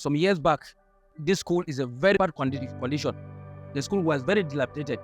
some years back, this school is a very bad condition. The school was very dilapidated.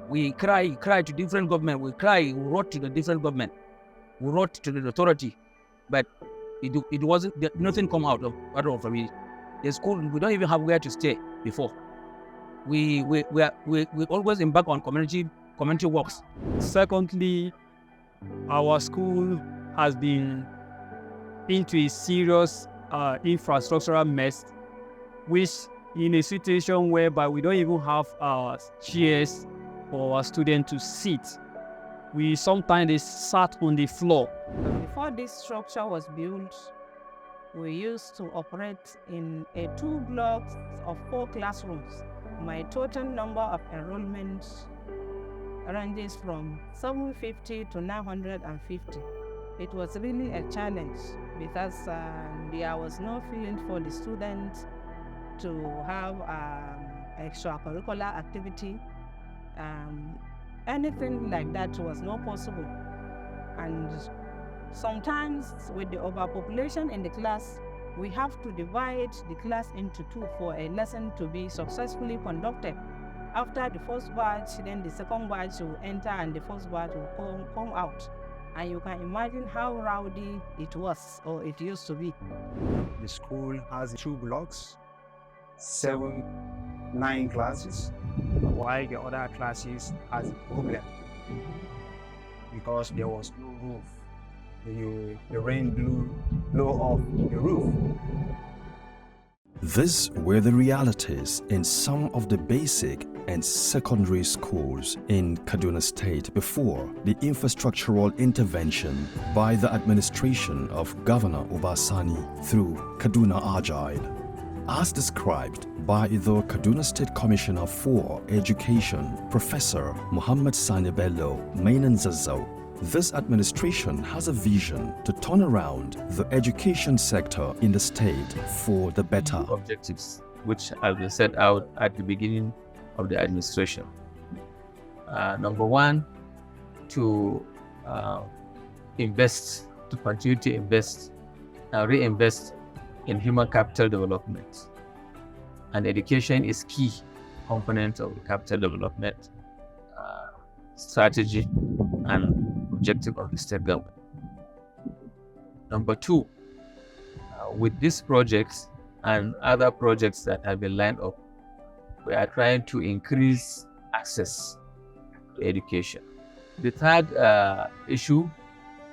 We cried to different government. We wrote to the different government. We wrote to the authority, but it wasn't, nothing come out of it. The school, we don't even have where to stay before. We always embark on community works. Secondly, our school has been into a serious infrastructural mess, which in a situation whereby we don't even have chairs for our students to sit. We sometimes sat on the floor. Before this structure was built, we used to operate in 2 blocks of 4 classrooms. My total number of enrollments ranges from 750 to 950. It was really a challenge because there was no field for the students to have extracurricular activity. Anything like that was not possible. And sometimes with the overpopulation in the class, we have to divide the class into 2 for a lesson to be successfully conducted. After the first batch, then the second batch will enter and the first batch will come out. And you can imagine how rowdy it was, or it used to be. The school has 2 blocks, 9 classes, while the other classes has a problem because there was no roof. The rain blew off the roof. These were the realities in some of the basic and secondary schools in Kaduna State before the infrastructural intervention by the administration of Governor Obasani through Kaduna AGILE. As described by the Kaduna State Commissioner for Education, Professor Muhammad Sani Bello Mainan-Zazzau, this administration has a vision to turn around the education sector in the state for the better. Objectives which have been set out at the beginning of the administration. Number 1, to continue to invest and reinvest in human capital development. And education is key component of the capital development strategy and objective of the state government. Number 2, with these projects and other projects that have been lined up, we are trying to increase access to education. The third issue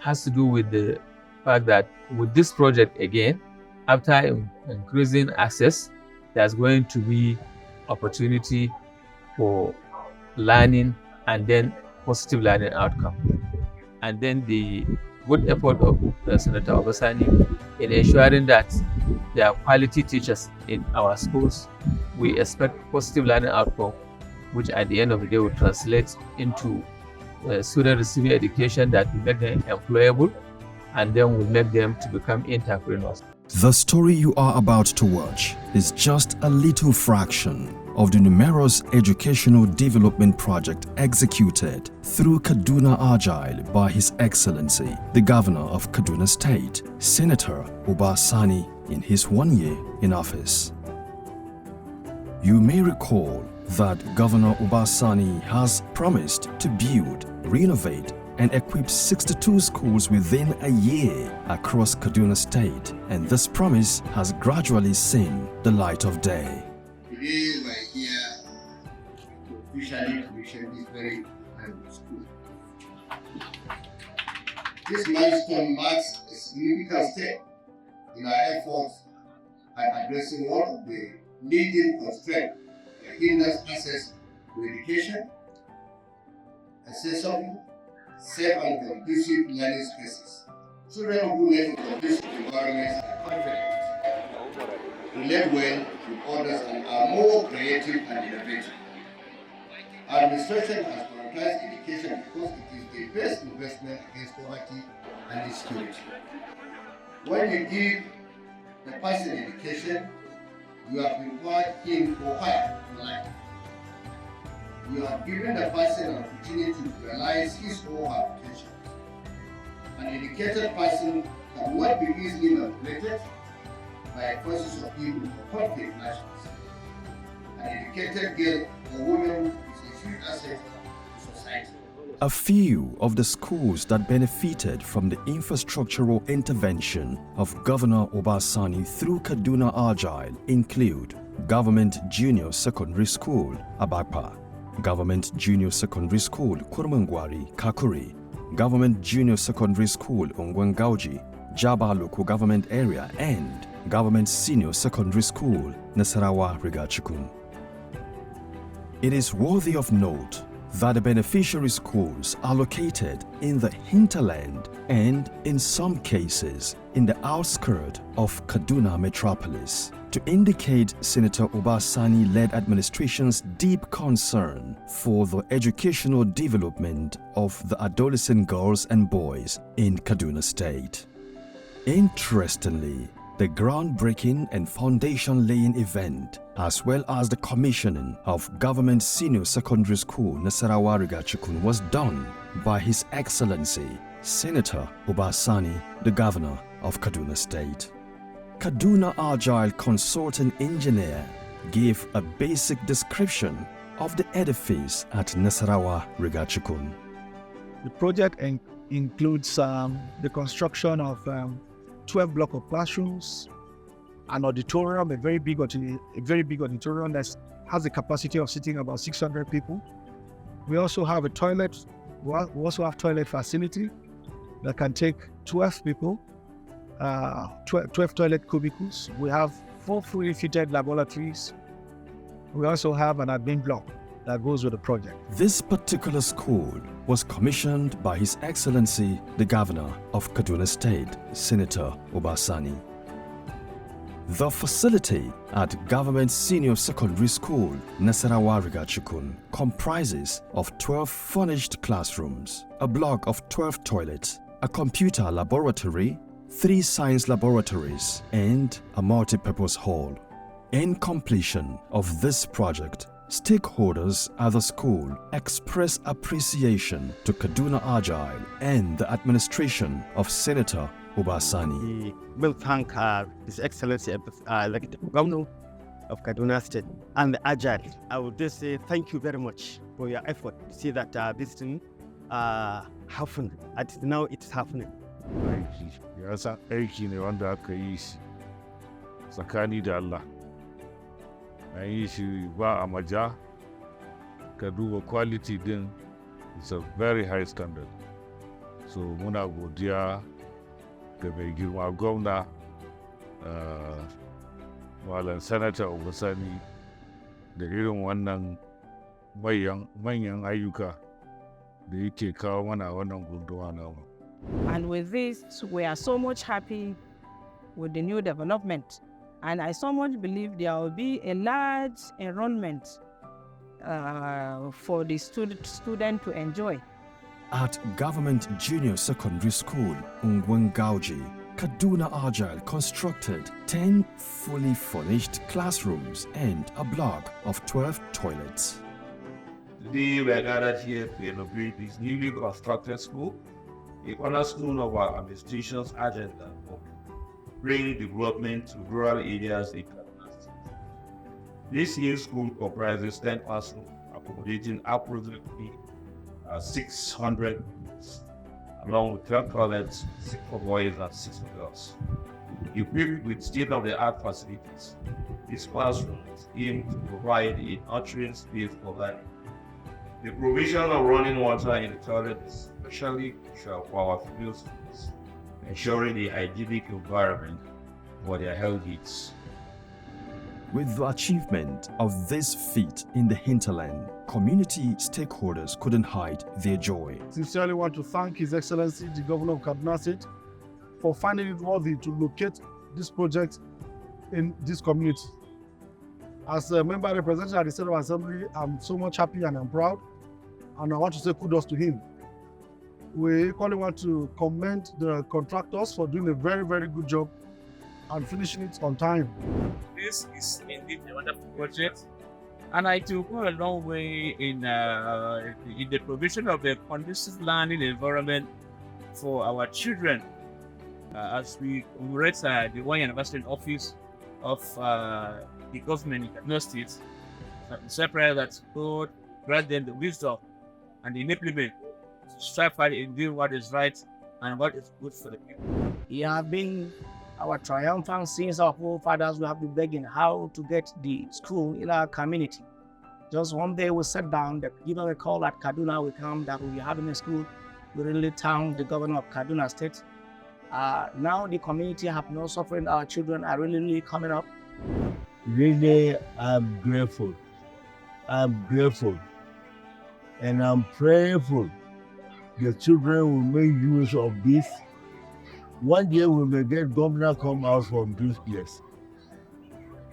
has to do with the fact that with this project again, after increasing access, there's going to be opportunity for learning and then positive learning outcome. And then the good effort of Senator Obasani in ensuring that there are quality teachers in our schools, we expect positive learning outcome, which at the end of the day will translate into students receiving education that will make them employable and then will make them to become entrepreneurs. The story you are about to watch is just a little fraction of the numerous educational development projects executed through Kaduna AGILE by His Excellency, the Governor of Kaduna State, Senator Obasani, in his 1 year in office. You may recall that Governor Obasani has promised to build, renovate, and equip 62 schools within a year across Kaduna State, and this promise has gradually seen the light of day. Today we are here to officially commission this very important school. This milestone marks a significant step in our efforts at addressing one of the leading constraints that hinders access to education, accessible, safe and conducive learning spaces. Children who learn in conducive environments are confident, relate well with others, and are more creative and innovative. Our administration has prioritized education because it is the best investment against poverty and insecurity. When you give the person education, you have prepared him for higher life. You have given the person an opportunity to realize his or her potential. An educated person cannot be easily manipulated, by forces of evil or conflict nations. An educated girl or woman is a huge asset to society. A few of the schools that benefited from the infrastructural intervention of Governor Obasani through Kaduna Agile include Government Junior Secondary School, Abapa, Government Junior Secondary School, Kurmangwari, Kakuri, Government Junior Secondary School, Ongwengauji, Jaba Local Government Area, and Government Senior Secondary School, Nasarawa, Rigachikun. It is worthy of note that the beneficiary schools are located in the hinterland and, in some cases, in the outskirts of Kaduna metropolis, to indicate Senator Obasani-led administration's deep concern for the educational development of the adolescent girls and boys in Kaduna State. Interestingly, the groundbreaking and foundation-laying event, as well as the commissioning of Government Senior Secondary School Nasarawa Rigachikun, was done by His Excellency Senator Obasani, the Governor of Kaduna State. Kaduna Agile consultant engineer gave a basic description of the edifice at Nasarawa Rigachikun. The project includes the construction of 12 blocks of classrooms, an auditorium, a very big auditorium that has the capacity of seating about 600 people. We also have a toilet. We also have toilet facility that can take 12 people, 12 toilet cubicles. We have 4 fully fitted laboratories. We also have an admin block that goes with the project. This particular school was commissioned by His Excellency the Governor of Kaduna State, Senator Obasani. The facility at Government Senior Secondary School, Nasarawa Rigachikun, comprises of 12 furnished classrooms, a block of 12 toilets, a computer laboratory, 3 science laboratories, and a multi-purpose hall. In completion of this project, stakeholders at the school express appreciation to Kaduna Agile and the administration of Senator Obasani. We will thank His Excellency, the Governor of Kaduna State and the Agile. I would just say thank you very much for your effort to see that this thing happened. Now it's happening. Ya san aiki ne wanda aka yi shi tsakani da Allah. An yi shi ba a maja, ka duba quality din, it's a very high standard. So muna godiya ga mai girma gwamna, Malam Senator Obasani, da irin wannan manyan ayyuka da yake kawo mana wannan gunduma namu. And with this, we are so much happy with the new development. And I so much believe there will be a large enrollment for the student to enjoy. At Government Junior Secondary School, Ongwengauji, Kaduna Agile constructed 10 fully furnished classrooms and a block of 12 toilets. Today we are gathered here to inaugurate this newly constructed school, a cornerstone of our administration's agenda for bringing development to rural areas in Kaduna State. This new school comprises 10 classrooms, accommodating approximately 600 students, along with 12 toilets, 6 for boys and 6 for girls. Equipped with state-of-the-art facilities, this classroom is aimed to provide a nurturing space for learning. The provision of running water in the toilet is especially crucial for our female students, ensuring a hygienic environment for their health needs. With the achievement of this feat in the hinterland, community stakeholders couldn't hide their joy. Sincerely want to thank His Excellency the Governor of Kaduna State for finding it worthy to locate this project in this community. As a member representing at the State of Assembly, I'm so much happy and I'm proud, and I want to say kudos to him. We equally want to commend the contractors for doing a very, very good job and finishing it on time. This is indeed a wonderful project, and it will go a long way in the provision of a conducive learning environment for our children. As we commemorate the 1 year anniversary in office of the government in Kaduna State, separate that God grant them the wisdom and the enablement to strive hard in doing what is right and what is good for the people. It has been our triumphant since our forefathers we have been begging how to get the school in our community. Just one day we sat down, they give us a call at Kaduna, we come that we are having a school. We really thank the governor of Kaduna State. Now the community have no suffering, our children are really coming up. Really, I'm grateful. I'm grateful. And I'm prayerful the children will make use of this. One day we may get governor come out from this place.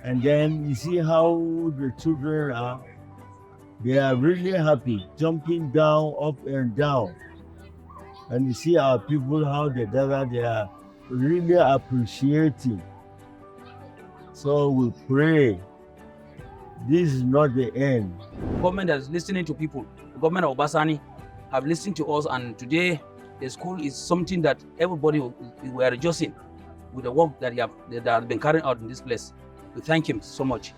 And then you see how the children are. They are really happy, jumping down, up and down. And you see our people, how they gather, they are really appreciating. So we pray, this is not the end. Government is listening to people. The government of Obasani have listened to us, and today the school is something that everybody we are rejoicing with the work that has been carried out in this place. We thank him so much.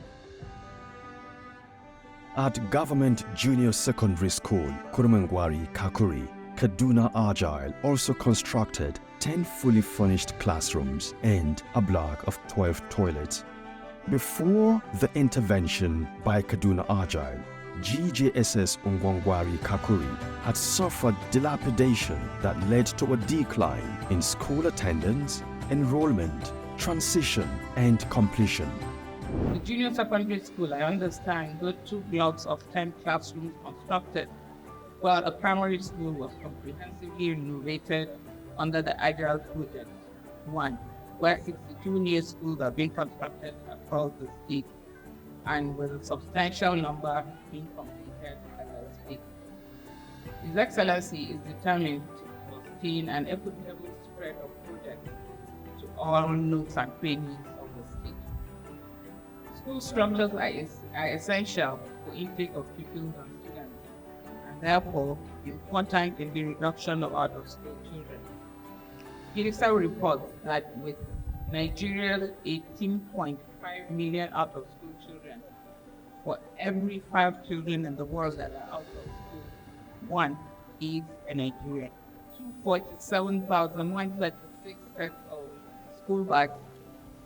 At Government Junior Secondary School, Kurumangwari, Kakuri, Kaduna Agile also constructed 10 fully furnished classrooms and a block of 12 toilets. Before the intervention by Kaduna Agile, GJSS Ungwangwari Kakuri had suffered dilapidation that led to a decline in school attendance, enrollment, transition, and completion. The junior secondary school, I understand, got 2 blocks of 10 classrooms constructed, while a primary school was comprehensively renovated under the Agile Project 1, where 62 new schools are being constructed across the state, and with a substantial number being completed as I speak. His Excellency is determined to sustain an equitable spread of projects to all nooks and crannies of the state. School structures are essential for intake of pupils and students, and therefore important in the reduction of out-of-school children. UNICEF reports that with Nigeria's 18.5 million out-of-school children, for every 5 children in the world that are out of school, 1 is a Nigerian. 247,136 sets of school bags,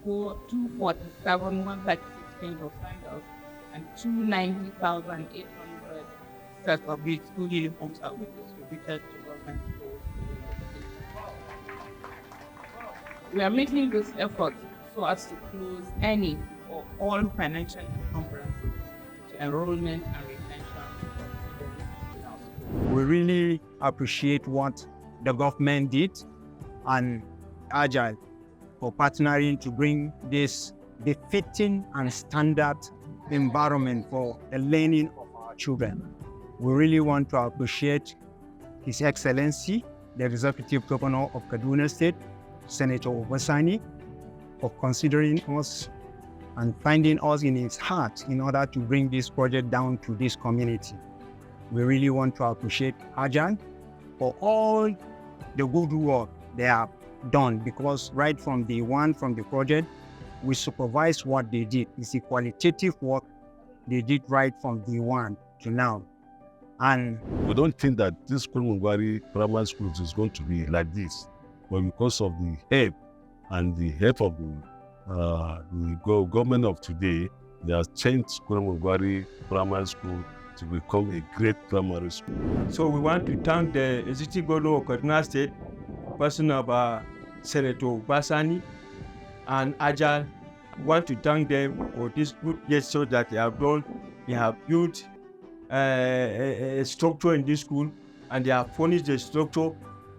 247,136 pairs of sandals, and 290,800 sets of school uniforms are being distributed to government schools. We are making this effort so as to close any or all financial encumbrances to enrollment and retention of students in our schools. We really appreciate what the government did and Agile for partnering to bring this befitting and standard environment for the learning of our children. We really want to appreciate His Excellency, the Executive Governor of Kaduna State, Senator Obasani, for considering us and finding us in his heart in order to bring this project down to this community. We really want to appreciate Agile for all the good work they have done, because right from day one from the project, we supervise what they did. It's a qualitative work they did right from day one to now. And we don't think that this Kurumangwari primary school is going to be like this, but because of the help and the help of the government of today, they have changed Kurumangwari primary school to become a great primary school. so we want to thank the Executive Governor of Kaduna State, person of Senator Obasani and Agile. We want to thank them for this good gesture that they have done. They have built a structure in this school, and they have furnished the structure.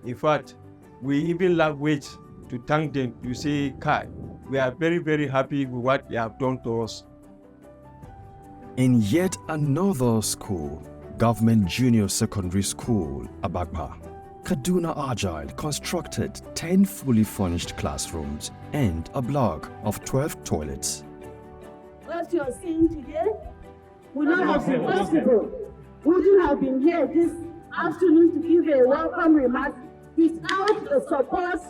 In fact, we even lack words to thank them, to say, Kai, we are very, very happy with what they have done to us. In yet another school, Government Junior Secondary School, Abagba, Kaduna Agile constructed 10 fully furnished classrooms and a block of 12 toilets. What you are seeing today would not have been possible. Would you have been here this afternoon to give a welcome remark without the support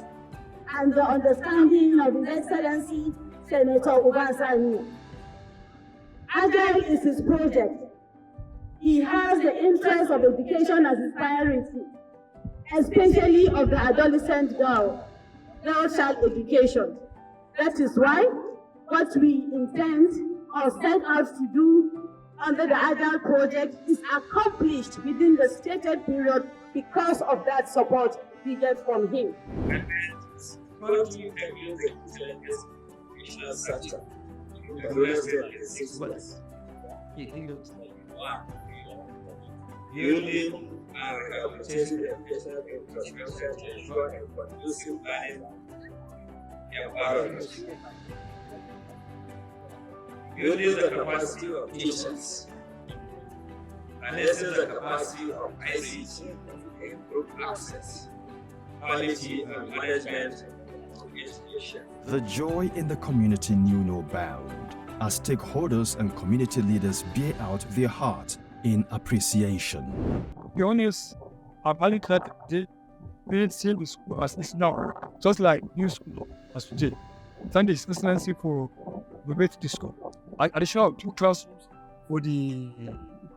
and the understanding of His Excellency, Senator Obasani. Agile is his project. He has the interest of education as his priority, especially of the adolescent girl child education. That is why what we intend or set out to do under the Agile project is accomplished within the stated period because of that support we get from him. Building and rehabilitating the educational infrastructure to ensure a conducive learning environment. Building the capacity of teachers, enhancing the capacity of ICT to improve access, quality, and management of education. The joy in the community knew no bound as stakeholders and community leaders bear out their heart in appreciation. To be honest, I'm only glad they didn't see the school as it's now, just like new school as today. Thank His Excellency for the way to the school. Additional 2 classrooms for the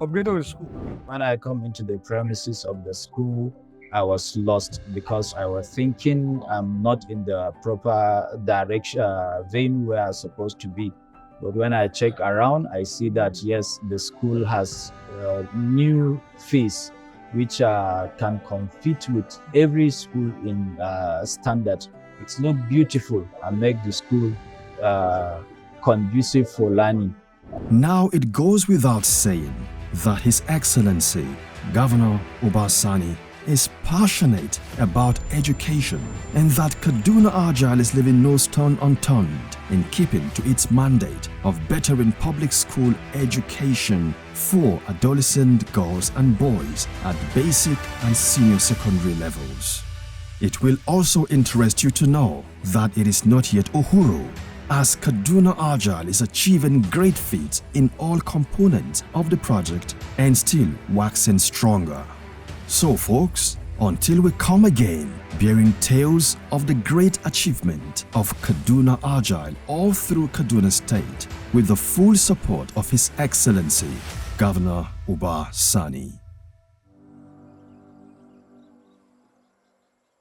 upgrade of the school. When I come into the premises of the school, I was lost because I was thinking I'm not in the proper direction, vein where I'm supposed to be. But when I check around, I see that yes, the school has new face which can compete with every school in standard. It's not beautiful and make the school conducive for learning. Now it goes without saying that His Excellency Governor Obasani is passionate about education and that Kaduna Agile is leaving no stone unturned in keeping to its mandate of bettering public school education for adolescent girls and boys at basic and senior secondary levels. It will also interest you to know that it is not yet Uhuru, as Kaduna Agile is achieving great feats in all components of the project and still waxing stronger. So folks, until we come again, bearing tales of the great achievement of Kaduna Agile all through Kaduna State with the full support of His Excellency, Governor Obasani.